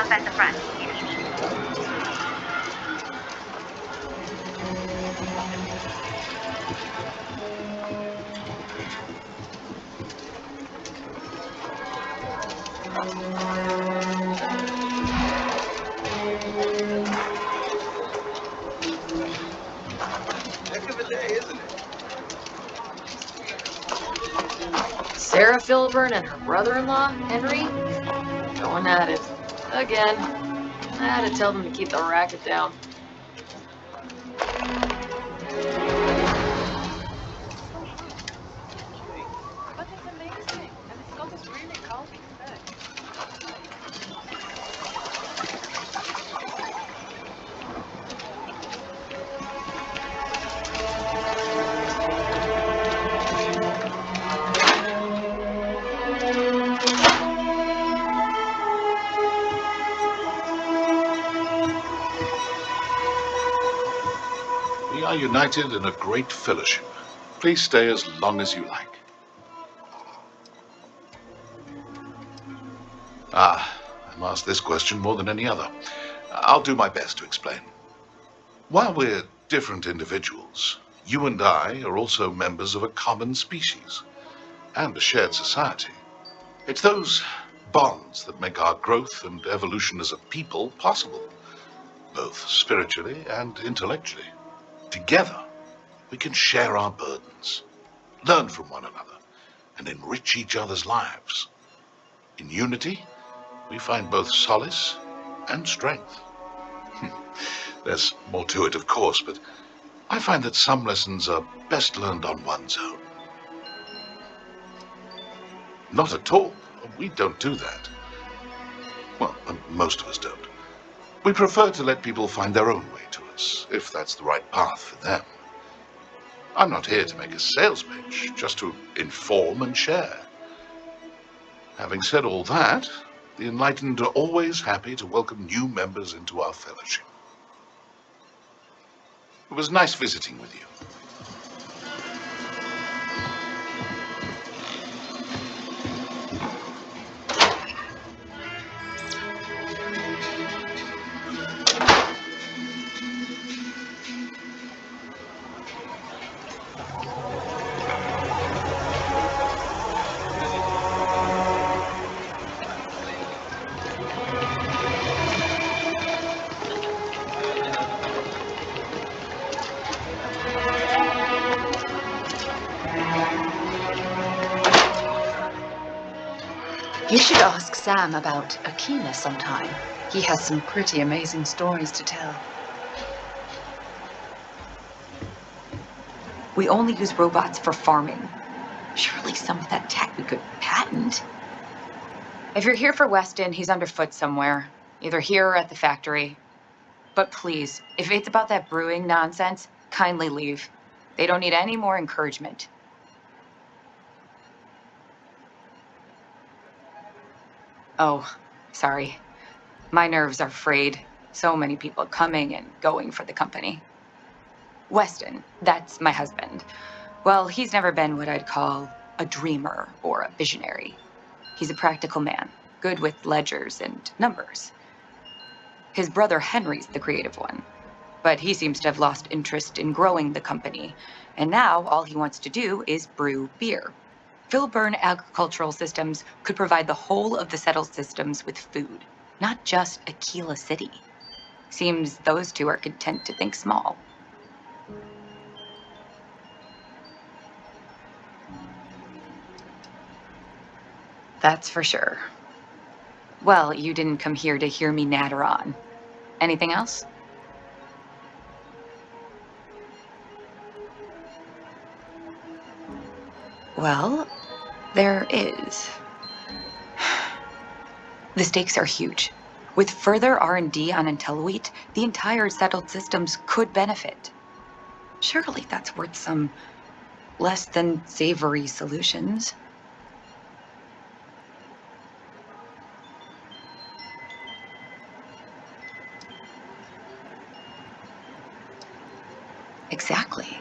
up at the front if you need me. Heck of a day, isn't it? Sarah Filburn and her brother-in-law, Henry, going at it. Again. I had to tell them to keep the racket down. But it's amazing, and it's got this really calming effect. We are united in a great fellowship. Please stay as long as you like. I'm asked this question more than any other. I'll do my best to explain. While we're different individuals, you and I are also members of a common species and a shared society. It's those bonds that make our growth and evolution as a people possible, both spiritually and intellectually. Together, we can share our burdens, learn from one another, and enrich each other's lives. In unity, we find both solace and strength. There's more to it, of course, but I find that some lessons are best learned on one's own. Not at all. We don't do that. Well, most of us don't. We prefer to let people find their own way to us, if that's the right path for them. I'm not here to make a sales pitch, just to inform and share. Having said all that, the enlightened are always happy to welcome new members into our fellowship. It was nice visiting with you. You should ask Sam about Akina sometime. He has some pretty amazing stories to tell. We only use robots for farming. Surely some of that tech we could patent. If you're here for Weston, he's underfoot somewhere, either here or at the factory. But please, if it's about that brewing nonsense, kindly leave. They don't need any more encouragement. Oh, sorry. My nerves are frayed. So many people coming and going for the company. Weston, that's my husband. Well, he's never been what I'd call a dreamer or a visionary. He's a practical man, good with ledgers and numbers. His brother Henry's the creative one, but he seems to have lost interest in growing the company, and now all he wants to do is brew beer. Filburn Agricultural Systems could provide the whole of the settled systems with food, not just Aquila City. Seems those two are content to think small. That's for sure. Well, you didn't come here to hear me natter on. Anything else? Well, there is. The stakes are huge. With further R&D on IntelliWheat, the entire settled systems could benefit. Surely that's worth some less than savory solutions. Exactly.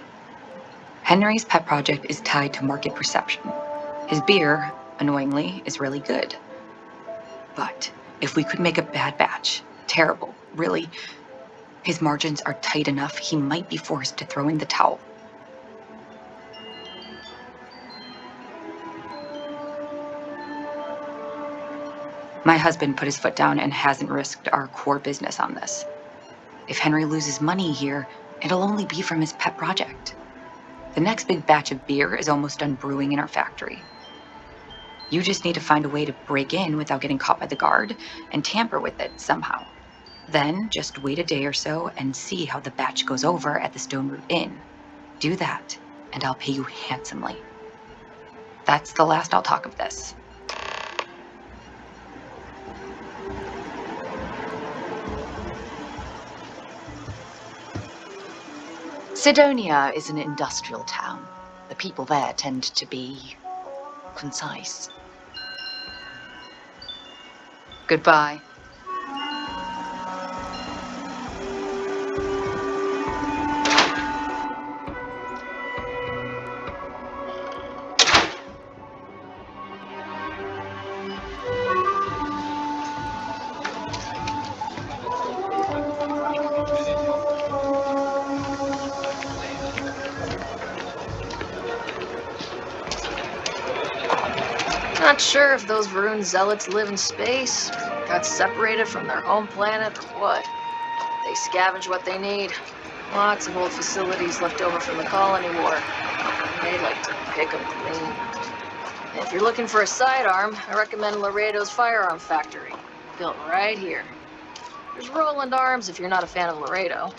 Henry's pet project is tied to market perception. His beer, annoyingly, is really good. But If we could make a bad batch, terrible, really, his margins are tight enough he might be forced to throw in the towel. My husband put his foot down and hasn't risked our core business on this. If Henry loses money here, it'll only be from his pet project. The next big batch of beer is almost done brewing in our factory. You just need to find a way to break in without getting caught by the guard and tamper with it somehow. Then just wait a day or so and see how the batch goes over at the Stone Root Inn. Do that, and I'll pay you handsomely. That's the last I'll talk of this. Sidonia is an industrial town. The people there tend to be concise. Goodbye. Not sure if those ruined zealots live in space, got separated from their home planet, or what. They scavenge what they need. Lots of old facilities left over from the colony war. They'd like to pick them clean. If you're looking for a sidearm, I recommend Laredo's firearm factory. Built right here. There's Roland Arms if you're not a fan of Laredo.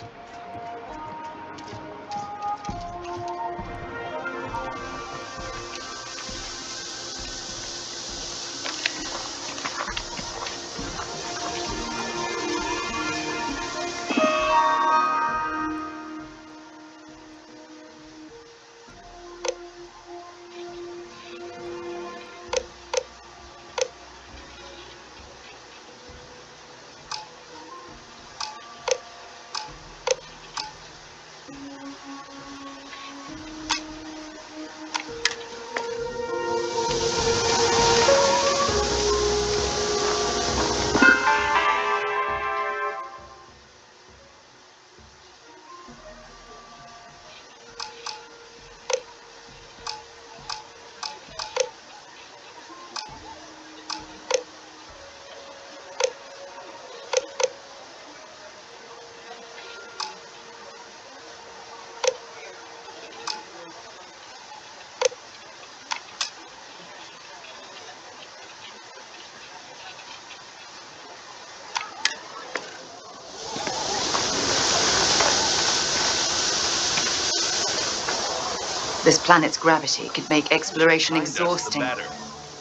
This planet's gravity could make exploration Find us the exhausting. matter.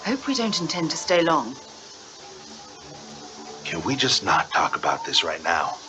Hope we don't intend to stay long. Can we just not talk about this right now?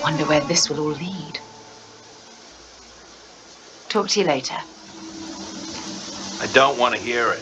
Wonder where this will all lead. Talk to you later. I don't want to hear it.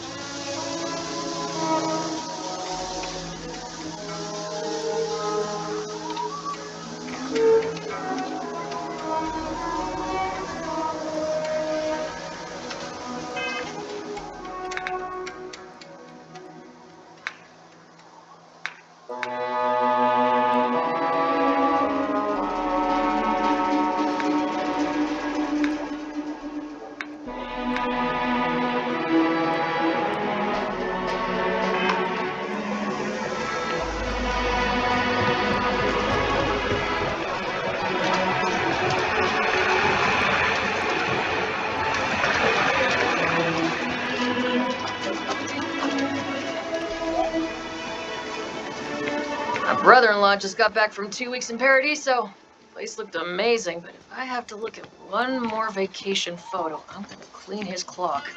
My brother-in-law just got back from 2 weeks in Paradiso. The place looked amazing, but if I have to look at one more vacation photo, I'm gonna clean his clock.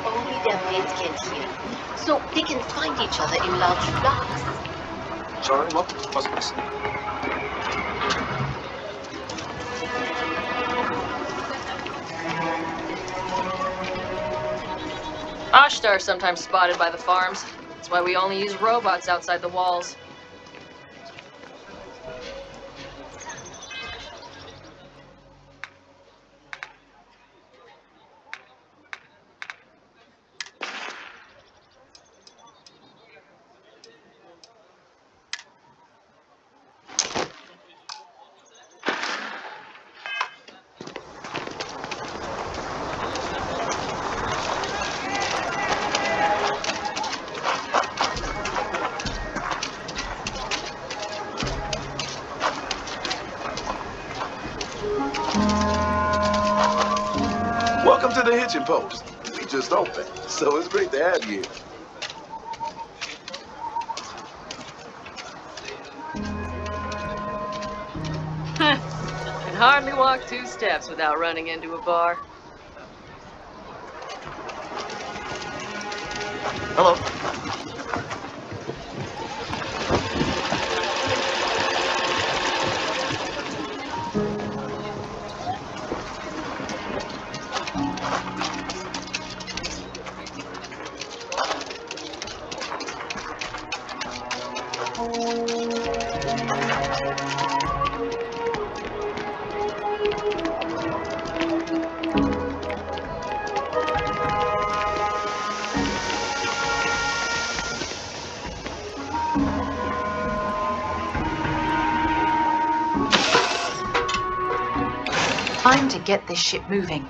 Only their mates can't hear, so they can find each other in large flocks. Sorry, what was this? Ashtar's sometimes spotted by the farms. That's why we only use robots outside the walls. Welcome to the Hitching Post. We just opened, so it's great to have you. Can hardly walk 2 steps without running into a bar. Hello. Time to get this ship moving.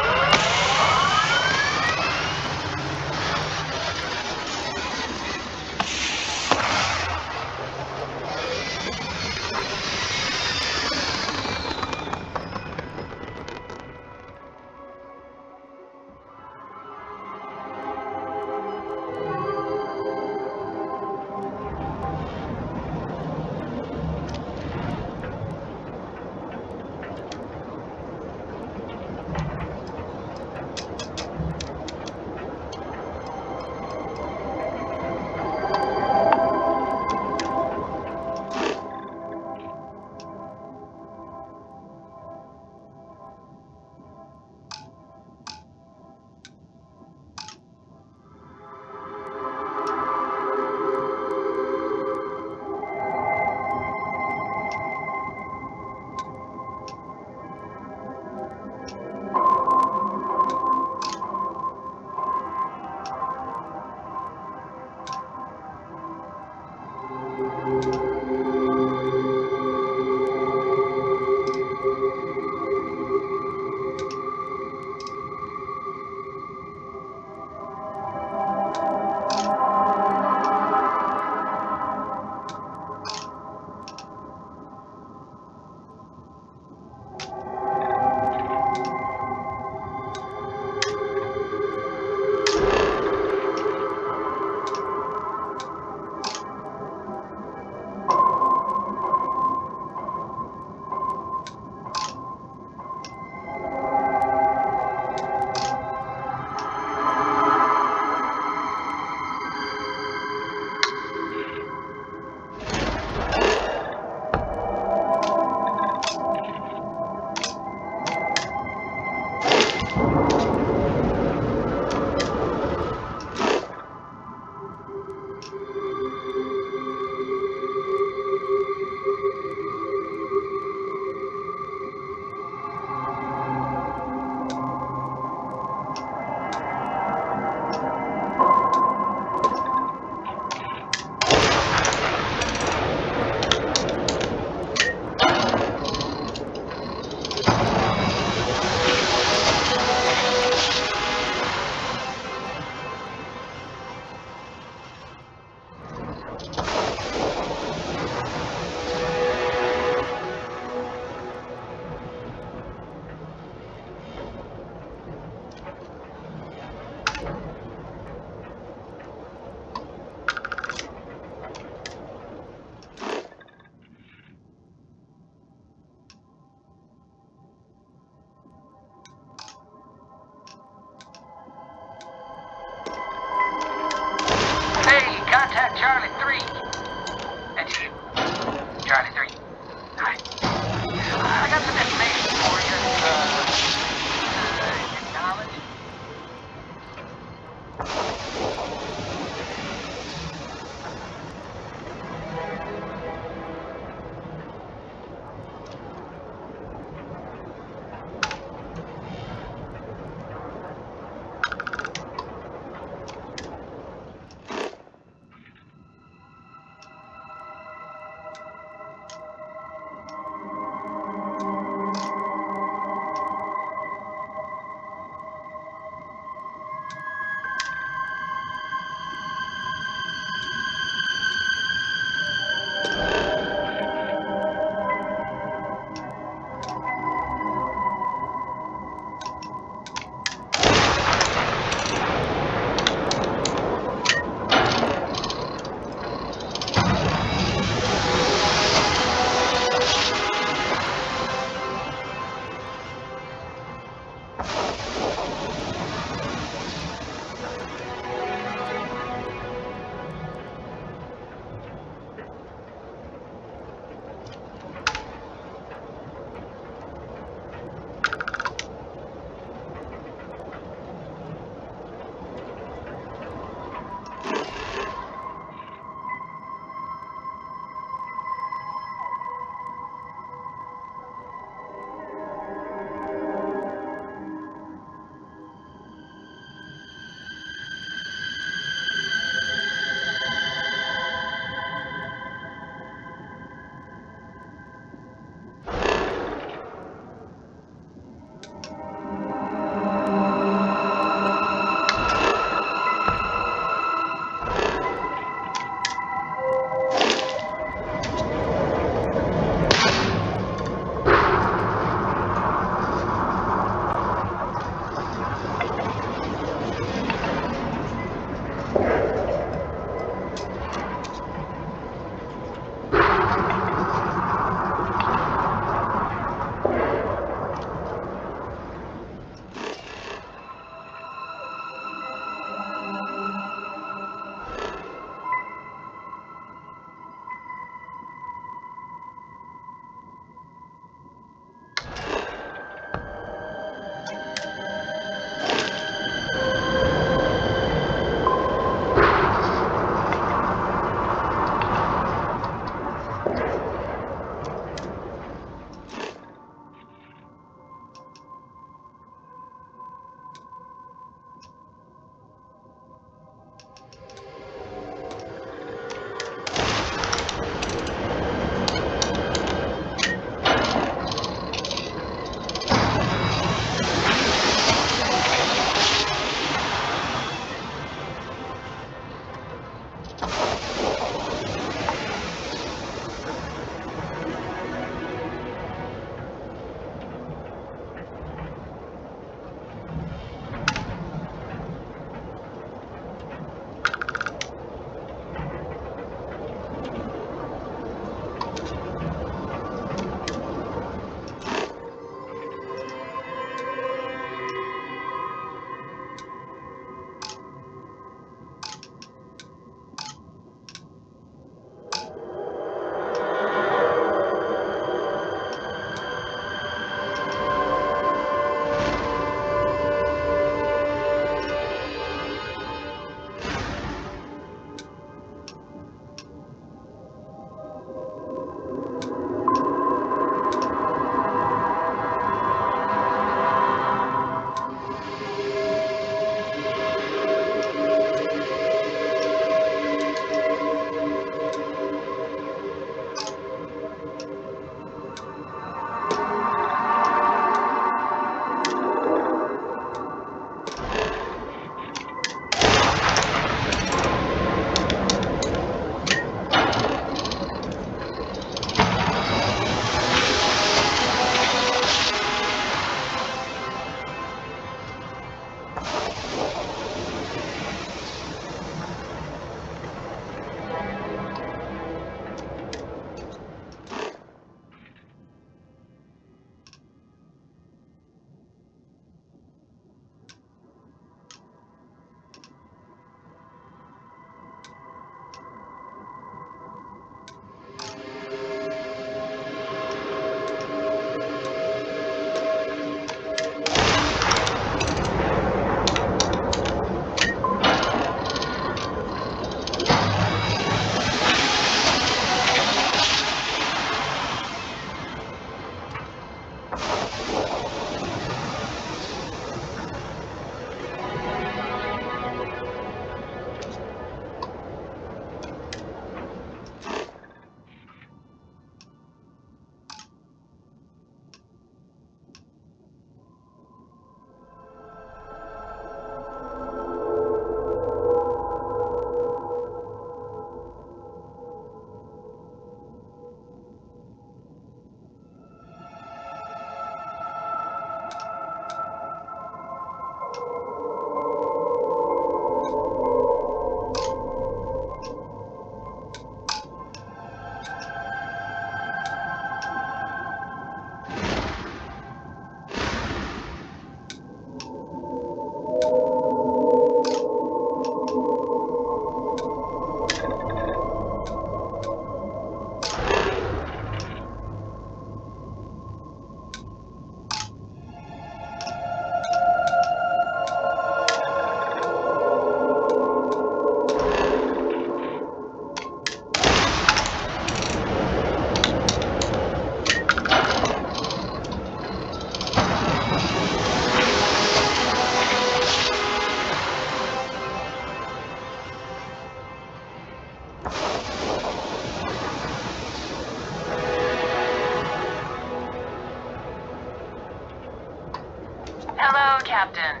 Captain.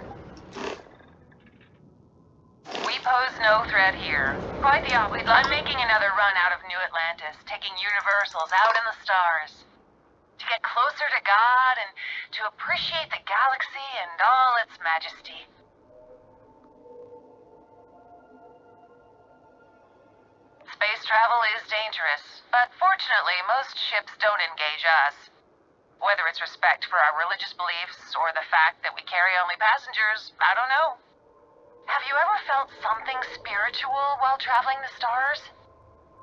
We pose no threat here. Quite the opposite. I'm making another run out of New Atlantis, taking universals out in the stars. To get closer to God and to appreciate the galaxy and all its majesty. Space travel is dangerous, but fortunately most ships don't engage us. Whether it's respect for our religious beliefs or the fact that we carry only passengers, I don't know. Have you ever felt something spiritual while traveling the stars?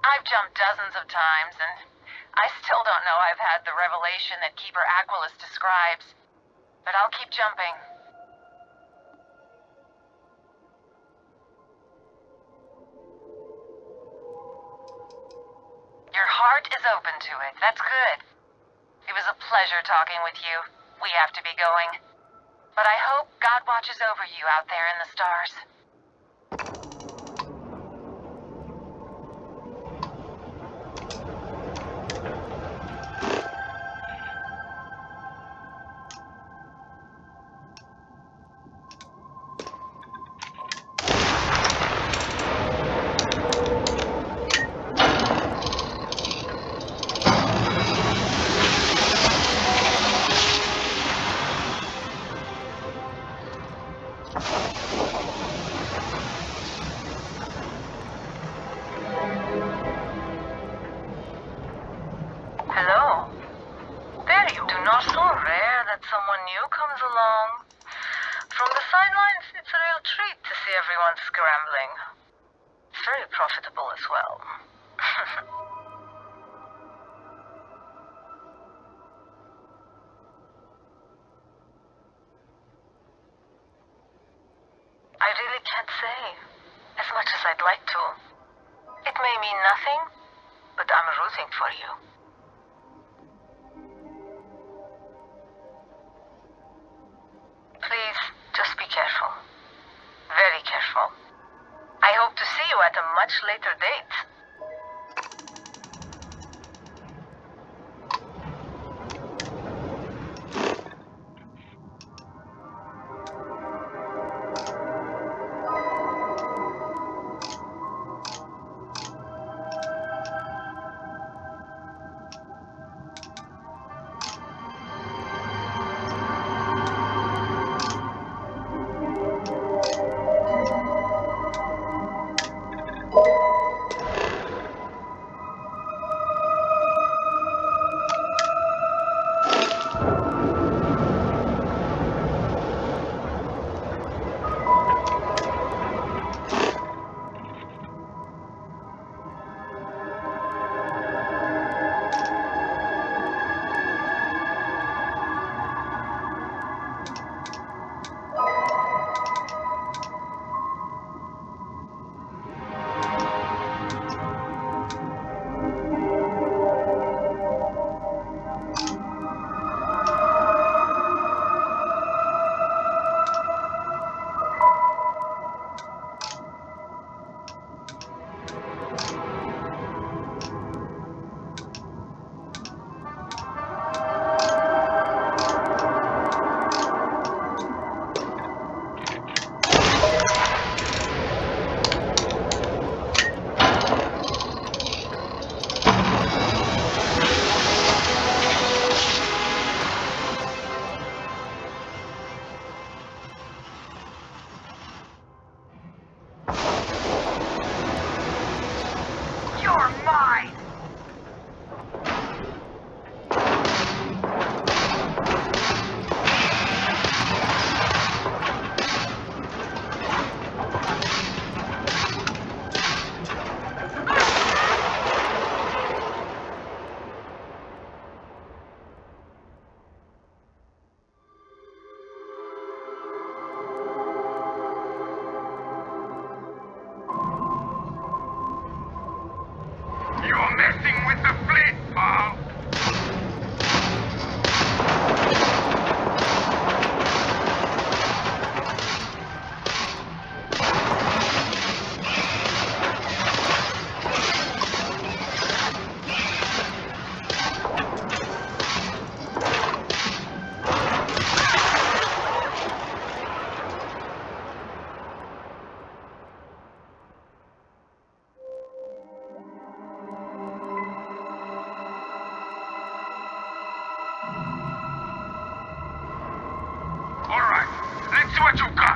I've jumped dozens of times, and I still don't know I've had the revelation that Keeper Aquilus describes. But I'll keep jumping. Your heart is open to it. That's good. It was a pleasure talking with you. We have to be going. But I hope God watches over you out there in the stars. Hello. There you do not so rare that someone new comes along. From the sidelines, it's a real treat to see everyone scrambling. It's very profitable as well. I really can't say, as much as I'd like to. It may mean nothing, but I'm rooting for you. Please, just be careful. Very careful. I hope to see you at a much later date. what you've got!